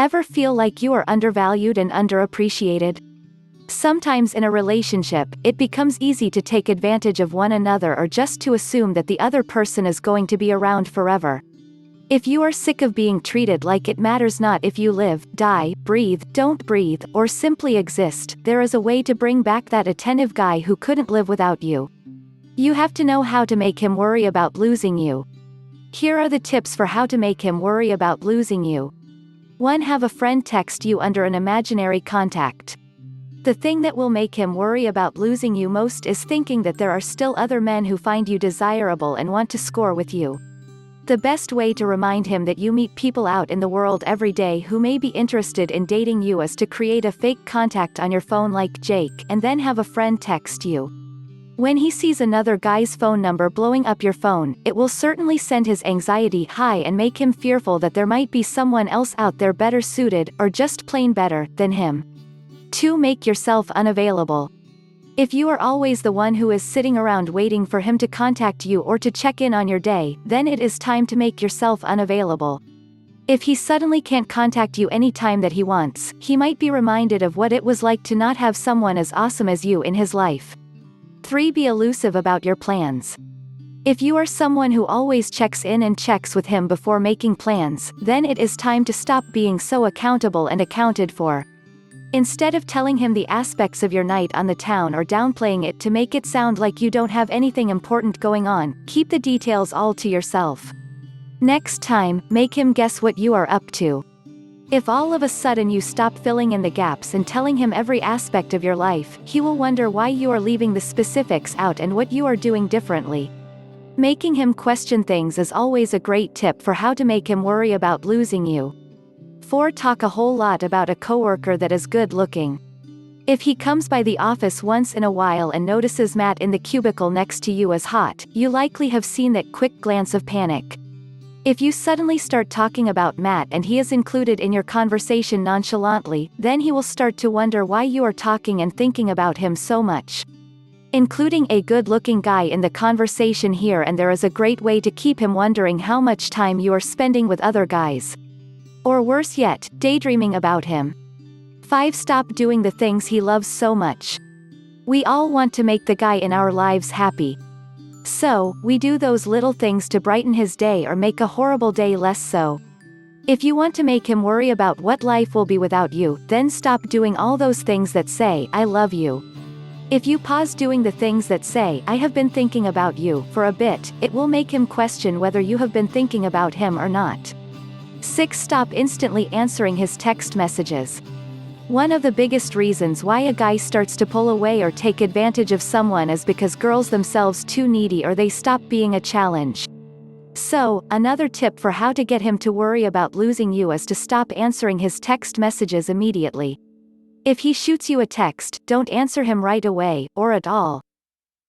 Ever feel like you are undervalued and underappreciated? Sometimes in a relationship, it becomes easy to take advantage of one another or just to assume that the other person is going to be around forever. If you are sick of being treated like it matters not if you live, die, breathe, don't breathe, or simply exist, there is a way to bring back that attentive guy who couldn't live without you. You have to know how to make him worry about losing you. Here are the tips for how to make him worry about losing you. 1. Have a friend text you under an imaginary contact. The thing that will make him worry about losing you most is thinking that there are still other men who find you desirable and want to score with you. The best way to remind him that you meet people out in the world every day who may be interested in dating you is to create a fake contact on your phone like Jake and then have a friend text you. When he sees another guy's phone number blowing up your phone, it will certainly send his anxiety high and make him fearful that there might be someone else out there better suited, or just plain better, than him. 2. Make yourself unavailable. If you are always the one who is sitting around waiting for him to contact you or to check in on your day, then it is time to make yourself unavailable. If he suddenly can't contact you any time that he wants, he might be reminded of what it was like to not have someone as awesome as you in his life. 3. Be elusive about your plans. If you are someone who always checks in and checks with him before making plans, then it is time to stop being so accountable and accounted for. Instead of telling him the aspects of your night on the town or downplaying it to make it sound like you don't have anything important going on, keep the details all to yourself. Next time, make him guess what you are up to. If all of a sudden you stop filling in the gaps and telling him every aspect of your life, he will wonder why you are leaving the specifics out and what you are doing differently. Making him question things is always a great tip for how to make him worry about losing you. 4. Talk a whole lot about a coworker that is good looking. If he comes by the office once in a while and notices Matt in the cubicle next to you is hot, you likely have seen that quick glance of panic. If you suddenly start talking about Matt and he is included in your conversation nonchalantly, then he will start to wonder why you are talking and thinking about him so much. Including a good-looking guy in the conversation here and there is a great way to keep him wondering how much time you are spending with other guys. Or worse yet, daydreaming about him. 5. Stop doing the things he loves so much. We all want to make the guy in our lives happy. So, we do those little things to brighten his day or make a horrible day less so. If you want to make him worry about what life will be without you, then stop doing all those things that say, "I love you." If you pause doing the things that say, "I have been thinking about you," for a bit, it will make him question whether you have been thinking about him or not. 6. Stop instantly answering his text messages. One of the biggest reasons why a guy starts to pull away or take advantage of someone is because girls themselves too needy or they stop being a challenge. So, another tip for how to get him to worry about losing you is to stop answering his text messages immediately. If he shoots you a text, don't answer him right away, or at all.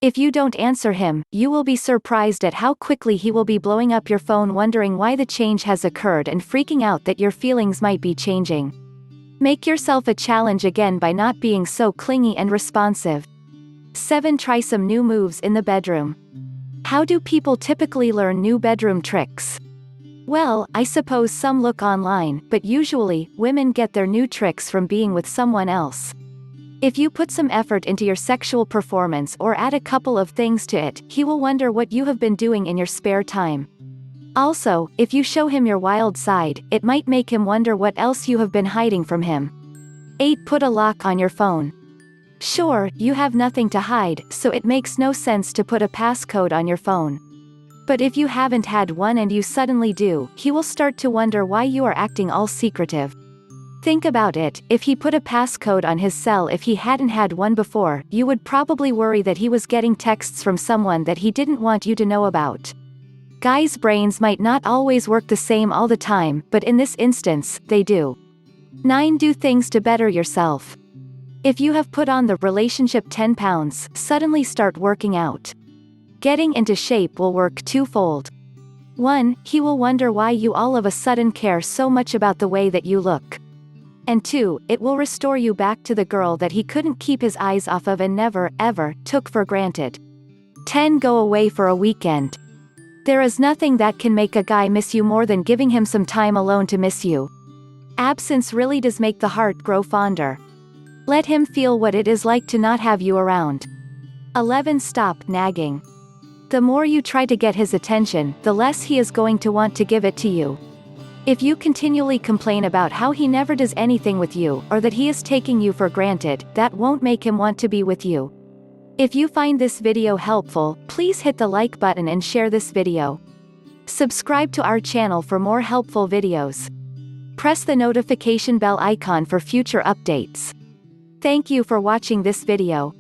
If you don't answer him, you will be surprised at how quickly he will be blowing up your phone wondering why the change has occurred and freaking out that your feelings might be changing. Make yourself a challenge again by not being so clingy and responsive. 7. Try some new moves in the bedroom. How do people typically learn new bedroom tricks? Well, I suppose some look online, but usually, women get their new tricks from being with someone else. If you put some effort into your sexual performance or add a couple of things to it, he will wonder what you have been doing in your spare time. Also, if you show him your wild side, it might make him wonder what else you have been hiding from him. 8. Put a lock on your phone. Sure, you have nothing to hide, so it makes no sense to put a passcode on your phone. But if you haven't had one and you suddenly do, he will start to wonder why you are acting all secretive. Think about it, if he put a passcode on his cell if he hadn't had one before, you would probably worry that he was getting texts from someone that he didn't want you to know about. Guys' brains might not always work the same all the time, but in this instance, they do. 9. Do things to better yourself. If you have put on the relationship 10 pounds, suddenly start working out. Getting into shape will work twofold. 1. He will wonder why you all of a sudden care so much about the way that you look. And 2, it will restore you back to the girl that he couldn't keep his eyes off of and never, ever, took for granted. 10. Go away for a weekend. There is nothing that can make a guy miss you more than giving him some time alone to miss you. Absence really does make the heart grow fonder. Let him feel what it is like to not have you around. 11. Stop nagging. The more you try to get his attention, the less he is going to want to give it to you. If you continually complain about how he never does anything with you, or that he is taking you for granted, that won't make him want to be with you. If you find this video helpful, please hit the like button and share this video. Subscribe to our channel for more helpful videos. Press the notification bell icon for future updates. Thank you for watching this video.